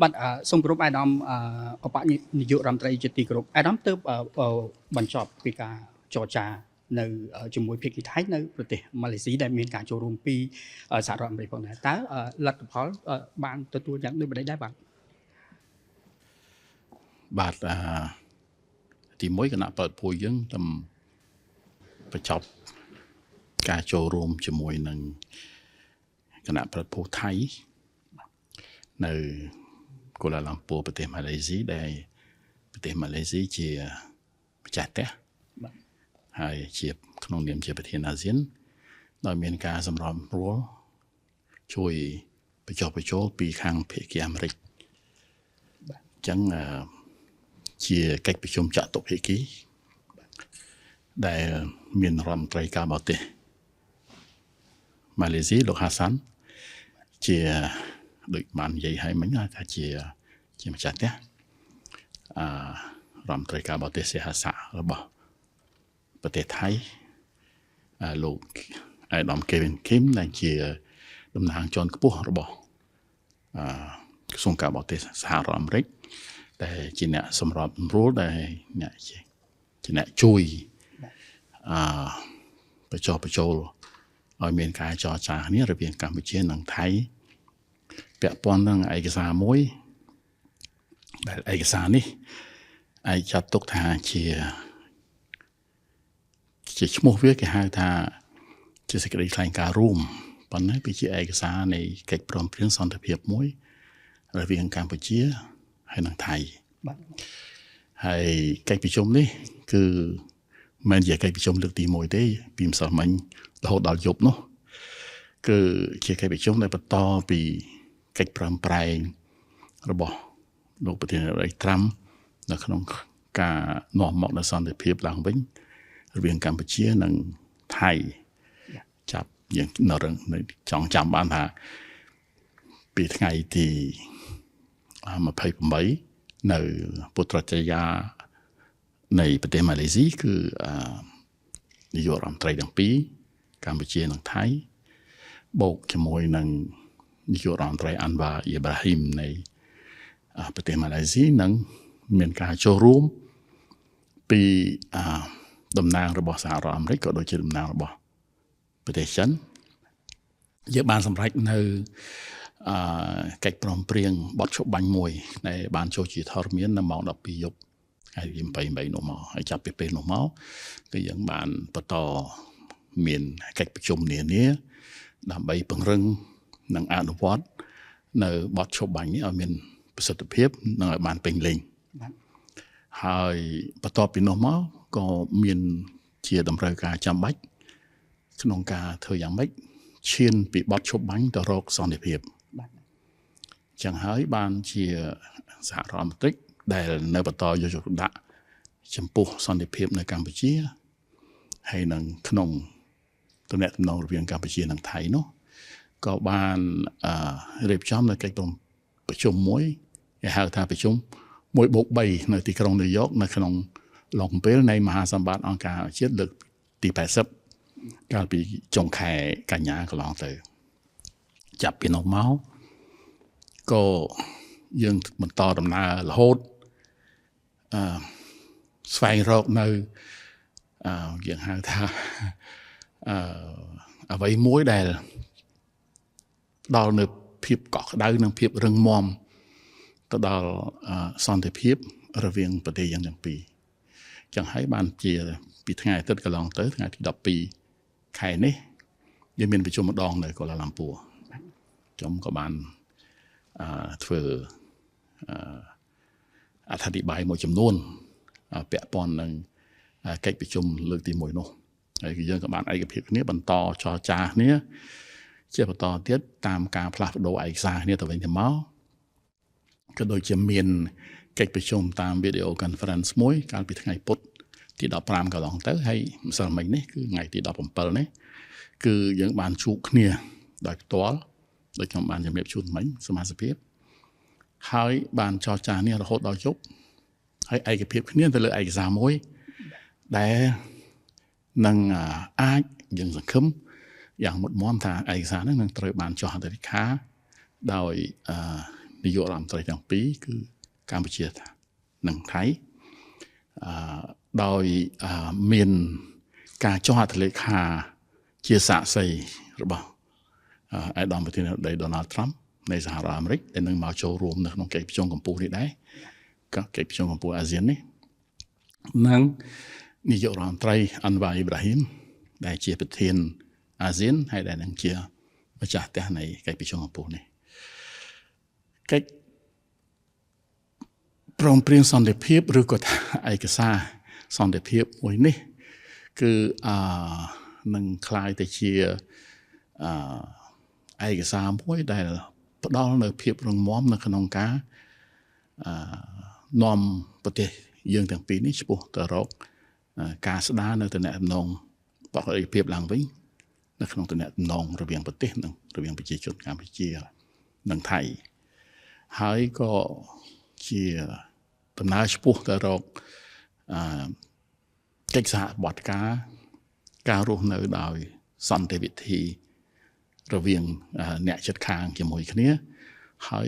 បាទសូមគោរពអាយដាមអបនាយករដ្ឋមន្ត្រីជាទីគោរពអាយដាមទើបបញ្ចប់ពីការចរចានៅជាមួយភាគីថៃនៅប្រទេសម៉ាឡេស៊ីដែលមានការចូលរួមពីសហរដ្ឋអាមេរិកផងដែរតើលទ្ធផលបានទទួលយ៉ាងដូចម្តេចដែរបាទទី1គណៈបព្វភួយយើងតាមបញ្ចប់ការចូលរួមជាមួយនឹងគណៈប្រតិភូថៃនៅកូឡាឡាំពូប្រទេសម៉ាឡេស៊ីដែលប្រទេសម៉ាឡេស៊ីជាម្ចាស់ផ្ទះហើយជាក្នុងនាមជាប្រធានអាស៊ានដោយមានការសម្របសម្រួលជួយបញ្ចុះបញ្ចូលពីខាងភាគីអាមេរិកអញ្ចឹងជាកិច្ចប្រជុំចតុភាគីដែលមានរដ្ឋមន្ត្រីការបរទេសម៉ាឡេស៊ីលោកហាសាន់ជាដូចបាននិយាយឲ្យមិញថាជាម្ចាស់ផ្ទះរដ្ឋមន្ត្រីការបរទេសសេហាសារបស់ប្រទេសថៃលោកអាយដាមកេវិនគីមដែលជាតំណាងជាន់ខ្ពស់របស់ក្រសួងការបរទេសសហរដ្ឋអាមេរិកដែលជាអ្នកសម្របសម្រួលដែលអ្នកជាអ្នកជួយបញ្ចុះបញ្ចូលឲ្យមានការចរចាគ្នារវាងកម្ពុជានិងថៃពាក់ព័ន្ធនឹងឯកសារមួយដែលឯកសារនេះអាចចាត់ទុកថាជាឈ្មោះវាគេហៅថាជាសេចក្តីថ្លែងការណ៍រួមប៉ុន្តែវាជាឯកសារនៃកិច្ចព្រមព្រៀងសន្តិភាពមួយរវាងកម្ពុជាហើយនិងថៃហើយកិច្ចប្រជុំនេះគឺមិនជាកិច្ចប្រជុំលើកទី1ទេពីម្សិលមិញរហូតដល់យប់នោះគឺជាកិច្ចប្រជុំដែលបន្តពីកិច្ចប្រឹងប្រែងរបស់លោកប្រធានាធិបតីត្រាំនៅក្នុងការនាំមកនូវសន្តិភាពឡើងវិញរវាងកម្ពុជានិងថៃចាប់យើងចង់ចាំបានថាពីថ្ងៃទី28នៅពុត្រចយានៃប្រទេសម៉ាឡេស៊ីគឺនាយករដ្ឋមន្ត្រីទាំងពីរកម្ពុជានិងថៃបូកជាមួយនឹងនាយករដ្ឋមន្ត្រីអាន់វ៉ាអ៊ីប្រាហ៊ីមនៃប្រទេសម៉ាឡេស៊ីនឹងមានការចូលរួមពីតំណាងរបស់សហរដ្ឋអាមេរិកក៏ដូចជាតំណាងរបស់ប្រទេសចិនយើងបានសម្រេចនៅកិច្ចព្រមព្រៀងបទឈប់បាញ់មួយដែលបានចូលជាធរមាននៅម៉ោង12យប់ហើយទី8នោះមកហើយចាប់ពីពេលនោះមកគឺយើងបានបន្តមានកិច្ចប្រជុំនានាដើម្បីពង្រឹងនិងអនុវត្តនៅបទឈប់បាញ់នេះឲ្យមានប្រសិទ្ធភាពនិងឲ្យបានពេញលេញហើយបន្ទាប់ពីនោះមកក៏មានជាតម្រូវការចាំបាច់ក្នុងការធ្វើយ៉ាងម៉េចឈានពីបទឈប់បាញ់ទៅរកសន្តិភាពចឹងហើយបានជាសហរដ្ឋអាមេរិកដែលនៅបន្តយកចិត្តទុកដាក់ចំពោះសន្តិភាពនៅកម្ពុជាហើយនឹងក្នុងទំនាក់ទំនងរវាងកម្ពុជានិងថៃនោះក៏បានរៀបចំនៅកិច្ចប្រជុំមួយគេហៅថាប្រជុំ1+3នៅទីក្រុងញូវយ៉កនៅក្នុងឡុងពេលនៃមហាសម្បត្តិអង្គការជាតិលើកទី80កាលពីចុងខែកញ្ញាកន្លងទៅចាប់ពីនោះមកក៏យើងបន្តដំណើររហូតស្វែងរកនៅយើងហៅថាអ្វីមួយដែលដល់នៅភាពកក់ក្ដៅនិងភាពរឹងមាំទៅដល់សន្តិភាពរវាងប្រទេសយ៉ាងទាំងពីរចឹងហើយបានជាពីថ្ងៃអាទិត្យកន្លងទៅថ្ងៃទី12ខែនេះយើងមានប្រជុំម្ដងនៅកូឡាឡាំពូខ្ញុំក៏បានធ្វើអធិប្បាយមួយចំនួនពាក់ព័ន្ធនឹងកិច្ចប្រជុំលើកទី1នោះហើយយើងក៏បានឯកភាពគ្នាបន្តចរចាគ្នាជាបន្តទៀតតាមការផ្លាស់ប្ដូរឯកសារគ្នាទៅវិញទៅមកក៏ដូចជាមានកិច្ចប្រជុំតាម video conference មួយកាលពីថ្ងៃពុធ ទី15កន្លងទៅហើយម្សិលមិញនេះគឺថ្ងៃទី17នេះគឺយើងបានជួបគ្នាដោយផ្ទាល់ដោយខ្ញុំបានជំរាបជូនមិញសមាជិកភាពហើយបានចរចានេះរហូតដល់ជប់ហើយឯកភាពគ្នាទៅលើឯកសារមួយដែលនឹងអាចយើងសង្ឃឹមយ៉ាងមុតមមថាឯកសារហ្នឹងនឹងត្រូវបានចុះហត្ថលេខាដោយនាយករដ្ឋមន្ត្រីទាំងពីរគឺកម្ពុជានិងថៃដោយមានការចុះហត្ថលេខាជាសាក្សីរបស់អាដាមប្រធានាធិបតី Donald Trump នៃសហរដ្ឋអាមេរិកដែលនឹងមកចូលរួមនៅក្នុងកិច្ចប្រជុំកម្ពុជានេះដែរកិច្ចប្រជុំកម្ពុជាអាស៊ាននេះនិងនាយករដ្ឋមន្ត្រីអាន់វ៉ាអ៊ីប្រាហ៊ីមដែលជាប្រធានអាស៊ានហើយដែលនឹងជាម្ចាស់ផ្ទះនៃកិច្ចប្រជុំកម្ពុជានេះកិច្ចព្រមព្រៀងសន្តិភាពឬក៏ឯកសារសន្តិភាពមួយនេះគឺនឹងคล้ายទៅជាឯកសារមួយដែលផ្ដល់នៅភាពរឹងមាំនៅក្នុងការនាំប្រទេសយើងទាំងពីរនេះឆ្ពោះទៅរកការស្ដារនៅតំណែងបកឯកភាពឡើងវិញនៅក្នុងតំណែងរវាងប្រទេសនិងរវាងប្រជាជនកម្ពុជានិងថៃហើយក៏ជាដំណើរឆ្ពោះទៅរកកិច្ចសហប្រតិការរស់នៅដោយសន្តិវិធីរវាងអ្នកជិតខាងជាមួយគ្នាហើយ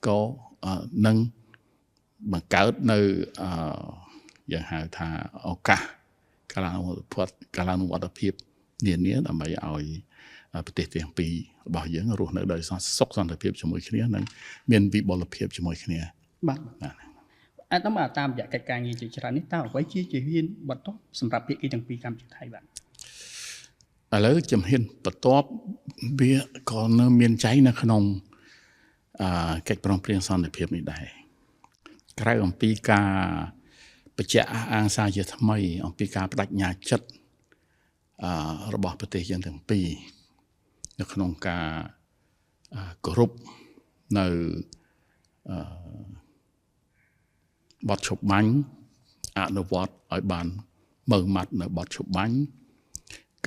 ក៏នឹងបង្កើតនៅយ៉ាងហៅថាឱកាសកាលានុវត្តភាពនានាដើម្បីឲ្យប្រទេសទាំងពីររបស់យើងរស់នៅដោយសុខសន្តិភាពជាមួយគ្នានិងមានវិបុលភាពជាមួយគ្នាបាទអាដាមតាមរយៈកិច្ចការងារជាច្រើននេះតើអ្វីជាជំហានបន្ទាប់សម្រាប់ភាគីទាំងពីរកម្ពុជាថៃបាទឥឡូវជំហានបន្ទាប់វាក៏នៅមានចែងនៅក្នុងកិច្ចព្រមព្រៀងសន្តិភាពនេះដែរក្រៅអំពីការបញ្ជាក់អះអាងសារជាថ្មីអំពីការបដិញ្ញាចិត្តរបស់ប្រទេសយើងទាំងពីរនៅក្នុងការគោរពនៅបទឈប់បាញ់អនុវត្តឲ្យបានម៉ឺងម៉ាត់នៅបទឈប់បាញ់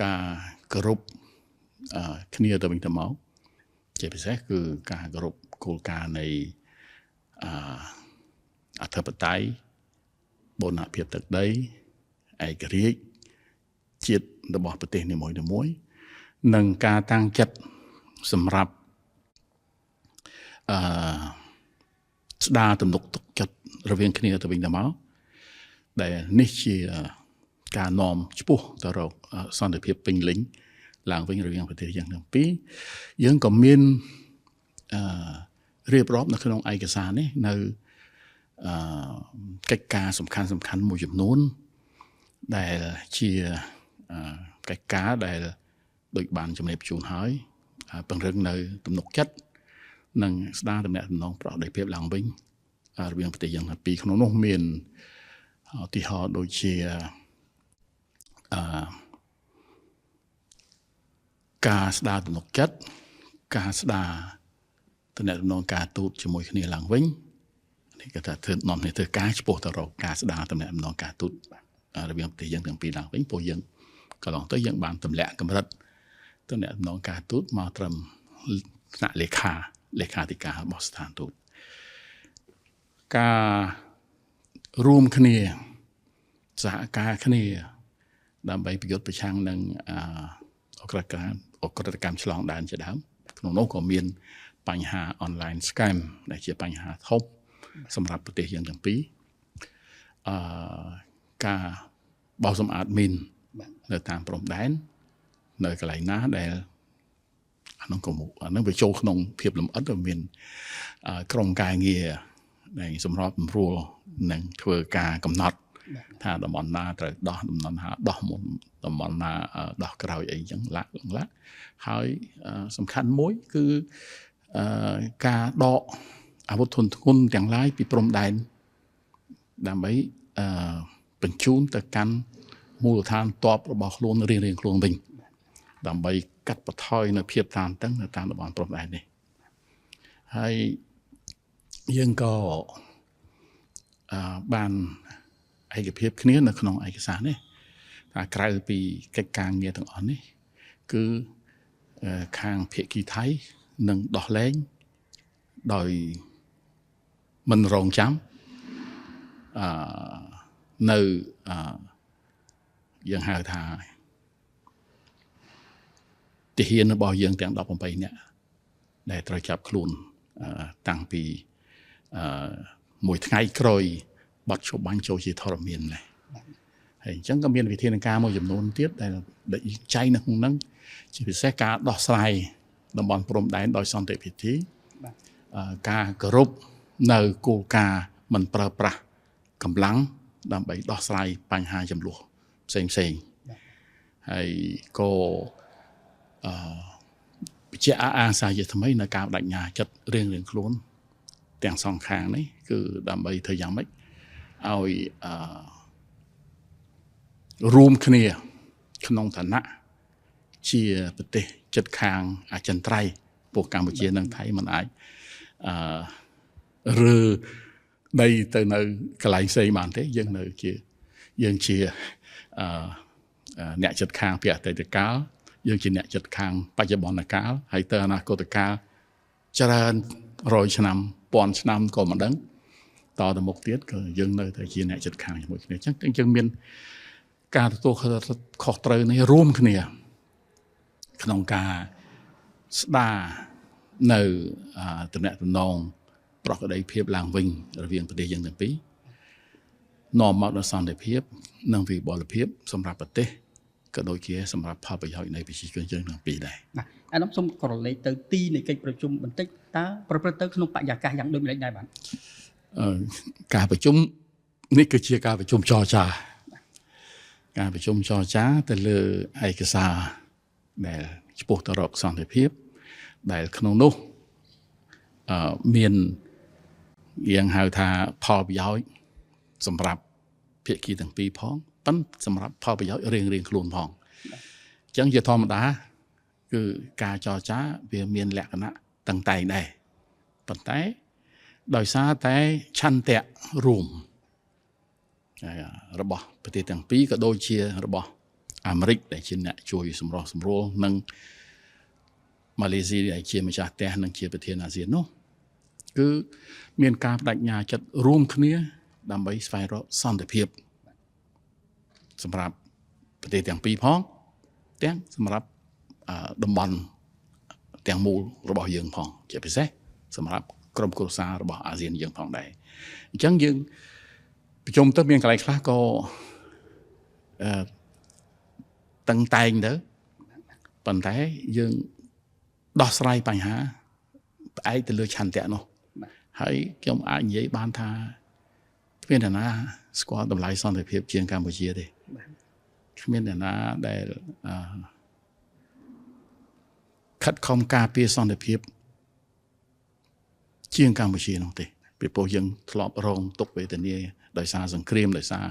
ការគោរពគ្នាទៅវិញទៅមកជាពិសេសគឺការគោរពគោលការណ៍នៃអធិបតេយ្យបូរណភាពទឹកដីឯករាជ្យជាតិរបស់ប្រទេសនីមួយៗនិងការតាំងចិត្តសម្រាប់ស្ដារទំនុកទុកចិត្តរវាងគ្នាទៅវិញទៅមកដែលនេះជាការនាំឆ្ពោះទៅរកសន្តិភាពពេញលេញឡើងវិញរវាងប្រទេសយើងទាំងពីរយើងក៏មានរៀបរាប់នៅក្នុងឯកសារនេះនៅកិច្ចការសំខាន់មួយចំនួនដែលជាកិច្ចការដែលដូចបានជំរាបជូនហើយពង្រឹងនៅទំនុកចិត្តនិងស្ដារទំនាក់ទំនងប្រកបដោយភាពឡើងវិញរវាងប្រទេសយើងទាំងពីរក្នុងនោះមានឧទាហរណ៍ដូចជាការស្ដារទំនុកចិត្តការស្ដារទំនាក់ទំនងការទូតជាមួយគ្នាឡើងវិញនេះគេថាធ្វើនាំគ្នាធ្វើការឆ្ពោះទៅរកការស្ដារទំនាក់ទំនងការទូតរវាងប្រទេសយើងទាំងពីរឡើងវិញព្រោះយើងកន្លងទៅយើងបានទម្លាក់កម្រិតទំនាក់ទំនងការទូតមកត្រឹមថ្នាក់លេខាធិការរបស់ស្ថានទូតការរួមគ្នាសហការគ្នាដើម្បីប្រយុទ្ធប្រឆាំងនឹងអក្រិតកម្មឆ្លងដែនជាដើមក្នុងនោះក៏មានបញ្ហា online scam ដែលជាបញ្ហាធំសម្រាប់ប្រទេសយើងទាំងពីរការបោសសម្អាតមីននៅតាមព្រំដែននៅកន្លែងណាដែលអានោះវាចូលក្នុងភាពលំអិតវាមានក្រុមការងារដែលសម្របសម្រួលនឹងធ្វើការកំណត់ថាតំបន់ណាត្រូវដោះតំបន់ណាដោះមុនតំបន់ណាដោះក្រោយអីចឹងឡាក់ហើយសំខាន់មួយគឺការដកអាវុធធនធ្ងន់ទាំងឡាយពីព្រំដែនដើម្បីបញ្ជូនទៅកាន់មូលដ្ឋានទ័ពរបស់ខ្លួនរៀងៗខ្លួនវិញដើម្បីកាត់បន្ថយនៅភាពតានតឹងនៅតាមតំបន់ព្រំដែននេះហើយយើងក៏បាន ឯកភាពគ្នានៅក្នុងឯកសារនេះថាក្រៅពីកិច្ចការងារទាំងអស់នេះគឺខាងភាគីថៃនឹងដោះលែងដោយមិនរងចាំនៅយើងហៅថាទាហានរបស់យើងទាំង18នាក់ដែលត្រូវចាប់ខ្លួនតាំងពីមួយថ្ងៃក្រោយបាត់ឈប់បាញ់ចូលជាធរមានដែរហើយអញ្ចឹងក៏មានវិធានការមួយចំនួនទៀតដែលចែងនៅក្នុងហ្នឹងជាពិសេសការដោះស្រាយតំបន់ព្រំដែនដោយសន្តិវិធីការគោរពនៅគោលការណ៍មិនប្រើប្រាស់កម្លាំងដើម្បីដោះស្រាយបញ្ហាចំនួនផ្សេងហើយក៏វិជាអាសាជាថ្មីនៅការបដិញ្ញាចិត្តរៀងខ្លួនទាំងសងខាងនេះគឺដើម្បីធ្វើយ៉ាងម៉េចឲ្យរួមគ្នាក្នុងឋានៈជាប្រទេសជិតខាងអចិន្ត្រៃយ៍ពួកកម្ពុជានិងថៃមិនអាចឬដីទៅនៅកន្លែងផ្សេងបានទេយើងជាអ្នកចិត្តខាងពីអតីតកាលយើងជាអ្នកចិត្តខាងបច្ចុប្បន្នកាលហើយទៅអនាគតកាលច្រើនរយឆ្នាំពាន់ឆ្នាំក៏មិនដឹងតទៅមុខទៀតក៏យើងនៅតែជាអ្នកចិត្តខាងជាមួយគ្នាអញ្ចឹងយើងមានការទទួលខុសត្រូវនេះរួមគ្នាក្នុងការស្ដារនៅតំណែងប្រកបដោយភាពឡើងវិញរវាងប្រទេសយើងទាំងពីរនាំមកដល់សន្តិភាពនិងវិបលភាពសម្រាប់ប្រទេសក៏ដូចជាសម្រាប់ផលប្រយោជន៍នៃប្រជាជនយើងទាំងពីរដែរបាទអានោះសូមក្រឡេកទៅទីនៃកិច្ចប្រជុំបន្តិចតើប្រព្រឹត្តទៅក្នុងបរិយាកាសយ៉ាងដូចម្តេចដែរបាទការប្រជុំនេះគឺជាការប្រជុំចរចាទៅលើឯកសារដែលឆ្ពោះទៅរកសន្តិភាពដែលក្នុងនោះមានយ៉ាងហៅថាផលប្រយោជន៍សម្រាប់ភាគីទាំងពីរផងប៉ុន្តែសម្រាប់ផលប្រយោជន៍រៀងខ្លួនផងអញ្ចឹងជាធម្មតាគឺការចរចាវាមានលក្ខណៈតឹងតែងដែរប៉ុន្តែដោយសារតែឆន្ទៈរួមរបស់ប្រទេសទាំងពីរក៏ដូចជារបស់អាមេរិកដែលជាអ្នកជួយសម្រួលនិងម៉ាឡេស៊ីដែលជាម្ចាស់ផ្ទះនិងជាប្រធានអាស៊ាននោះគឺមានការបដិញ្ញាចិត្តរួមគ្នាដើម្បីស្វែងរកសន្តិភាពសម្រាប់ប្រទេសទាំងពីរផងទាំងសម្រាប់តំបន់ទាំងមូលរបស់យើងផងជាពិសេសសម្រាប់ក្រុមគ្រួសាររបស់អាស៊ានយើងផងដែរអញ្ចឹងយើងប្រជុំទៅមានកន្លែងខ្លះក៏តឹងតែងទៅប៉ុន្តែយើងដោះស្រាយបញ្ហាផ្អែកទៅលើឆន្ទៈនោះហើយខ្ញុំអាចនិយាយបានថាគ្មានអ្នកណាស្គាល់តម្លៃសន្តិភាពជាងកម្ពុជាទេគ្មានអ្នកណាដែលខិតខំការពារសន្តិភាពជាងកម្ពុជានោះទេពីព្រោះយើងធ្លាប់រងទុក្ខវេទនាដោយសារសង្គ្រាមដោយសារ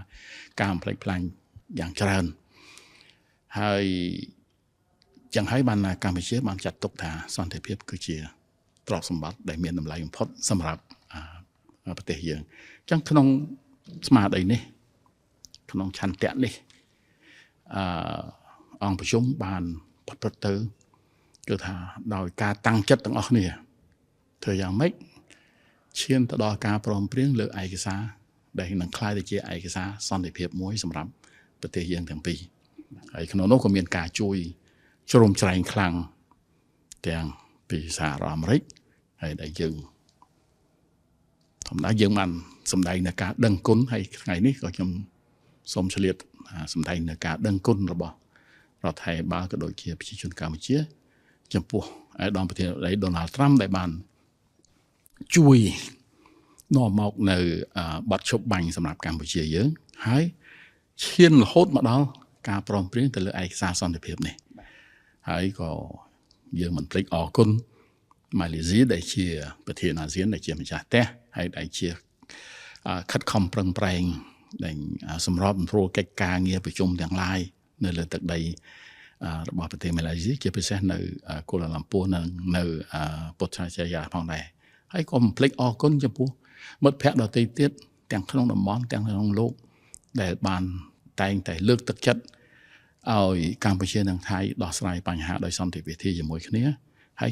ការបំផ្លិចផ្លាញយ៉ាងច្រើនហើយចឹងហើយបានកម្ពុជាបានចាត់ទុកថាសន្តិភាពគឺជាទ្រព្យសម្បត្តិដែលមានតម្លៃបំផុតសម្រាប់ប្រទេសយើងអញ្ចឹងក្នុងស្មារតីនេះក្នុងឆន្ទៈនេះអង្គប្រជុំបានប្រព្រឹត្តទៅគឺថាដោយការតាំងចិត្តទាំងអស់គ្នាធ្វើយ៉ាងម៉េចឈានទៅដល់ការព្រមព្រៀងលើឯកសារដែលនឹងក្លាយទៅជាឯកសារសន្តិភាពមួយសម្រាប់ប្រទេសយើងទាំងពីរហើយក្នុងនោះក៏មានការជួយជ្រោមជ្រែងខ្លាំងទាំងពីសហរដ្ឋអាមេរិកហើយដែលយើងធម្មតាយើងបានសម្ដែងនៅការដឹងគុណហើយថ្ងៃនេះក៏ខ្ញុំសូមឆ្លៀតសម្ដែងនៅការដឹងគុណរបស់រដ្ឋាភិបាលក៏ដូចជាប្រជាជនកម្ពុជាចំពោះឯកឧត្តមប្រធានាធិបតី Donald Trump ដែលបានជួយនាំមកនៅបទឈប់បាញ់សម្រាប់កម្ពុជាយើងហើយឈានរហូតមកដល់ការព្រមព្រៀងទៅលើឯកសារសន្តិភាពនេះហើយក៏យើងមិនភ្លេចអរគុណម៉ាឡេស៊ីដែលជាប្រធានអាស៊ានដែលជាម្ចាស់ផ្ទះហើយដែលជាខិតខំប្រឹងប្រែងដែលសម្របសម្រួលកិច្ចការងារប្រជុំទាំងឡាយនៅលើទឹកដីរបស់ប្រទេសម៉ាឡេស៊ីជាពិសេសនៅកូឡាឡាំពូនិងនៅពុទ្ធចាយាផងដែរហើយក៏មិនភ្លេចអរគុណចំពោះមិត្តភ័ក្តិដទៃទៀតទាំងក្នុងតំបន់ទាំងក្នុងលោក ដែលបានតែងតែលើកទឹកចិត្តឲ្យកម្ពុជានិងថៃដោះស្រាយបញ្ហាដោយសន្តិវិធីជាមួយគ្នាហើយ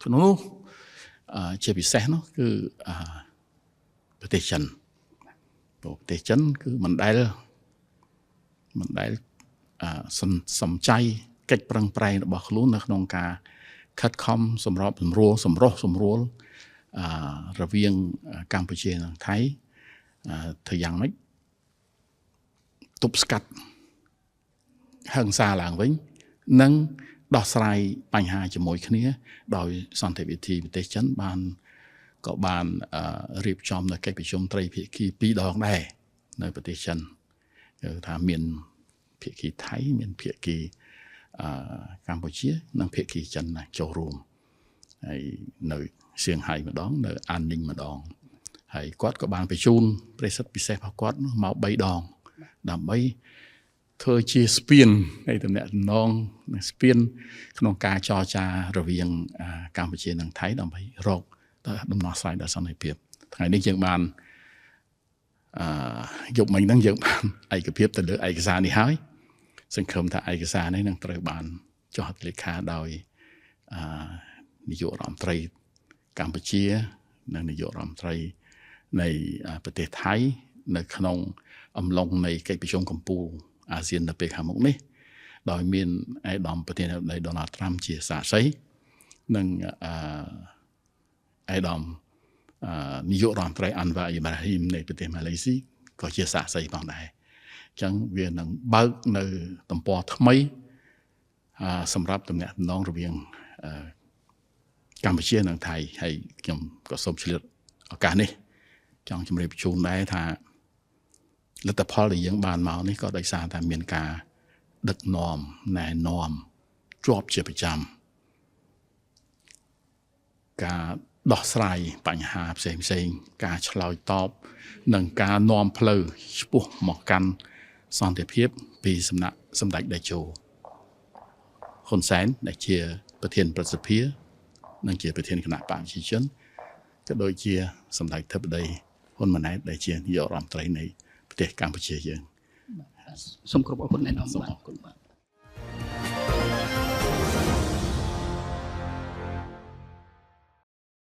ក្នុងនោះជាពិសេសនោះគឺប្រទេសចិនប្រទេសចិនគឺមិនដែលសំចៃកិច្ចប្រឹងប្រែងរបស់ខ្លួននៅក្នុងការខិតខំសម្របសម្រួលរវាងកម្ពុជានិងថៃធ្វើយ៉ាងម៉េចទប់ស្កាត់ហិង្សាឡើងវិញនិងដោះស្រាយបញ្ហាជាមួយគ្នាដោយសន្តិវិធីប្រទេសចិនក៏បានរៀបចំនៅកិច្ចប្រជុំត្រីភាគី2ដងដែរនៅប្រទេសចិនគឺថាមានភាគីថៃមានភាគីកម្ពុជានិងភាគីចិនចូលរួមហើយនៅសៀងហៃម្ដងនៅអាននីងម្ដងហើយគាត់ក៏បានបញ្ជូនប្រេសិតពិសេសរបស់គាត់មក3ដងដើម្បីធ្វើជាស្ពាននៃតំណែងស្ពានក្នុងការចរចារវាងកម្ពុជានិងថៃដើម្បីរកដំណោះស្រាយដល់សន្តិភាពថ្ងៃនេះយើងបានយប់មិញហ្នឹងយើងបានឯកភាពទៅលើឯកសារនេះហើយសង្ឃឹមថាឯកសារនេះនឹងត្រូវបានចុះហត្ថលេខាដោយនាយករដ្ឋមន្ត្រីកម្ពុជានិងនាយករដ្ឋមន្ត្រីនៃប្រទេសថៃនៅក្នុងអំឡុងនៃកិច្ចប្រជុំកំពូលអាស៊ាននៅពេលខាងមុខនេះដោយមានឯកឧត្តមប្រធានាធិបតី Donald Trump ជាសាក្សីនិងឯកឧត្តមនាយករដ្ឋមន្ត្រី Anwar Ibrahim នៃប្រទេសម៉ាឡេស៊ីក៏ជាសាក្សីផងដែរអញ្ចឹងវានឹងបើកនៅទំព័រថ្មីសម្រាប់ទំនាក់ទំនងរវាងកម្ពុជានិងថៃហើយខ្ញុំក៏សូមឆ្លៀតឱកាសនេះចង់ជម្រាបជូនដែរថាលទ្ធផលដែលយើងបានមកនេះក៏ដោយសារតែមានការដឹកនាំណែនាំជាប់ជាប្រចាំការដោះស្រាយបញ្ហាផ្សេងការឆ្លើយតបនិងការនាំផ្លូវឆ្ពោះមកកាន់សន្តិភាពពីសំណាក់សម្ដេចតេជោហ៊ុនសែនដែលជាប្រធានប្រសិទ្ធិនិងជាប្រធានគណៈបកប្រជាជនក៏ដូចជាសម្ដេចអធិបតីហ៊ុនម៉ាណែតដែលជានាយករដ្ឋមន្ត្រីនៃប្រទេសកម្ពុជាយើង សូមគោរពអរគុណអ្នកនាំបាទ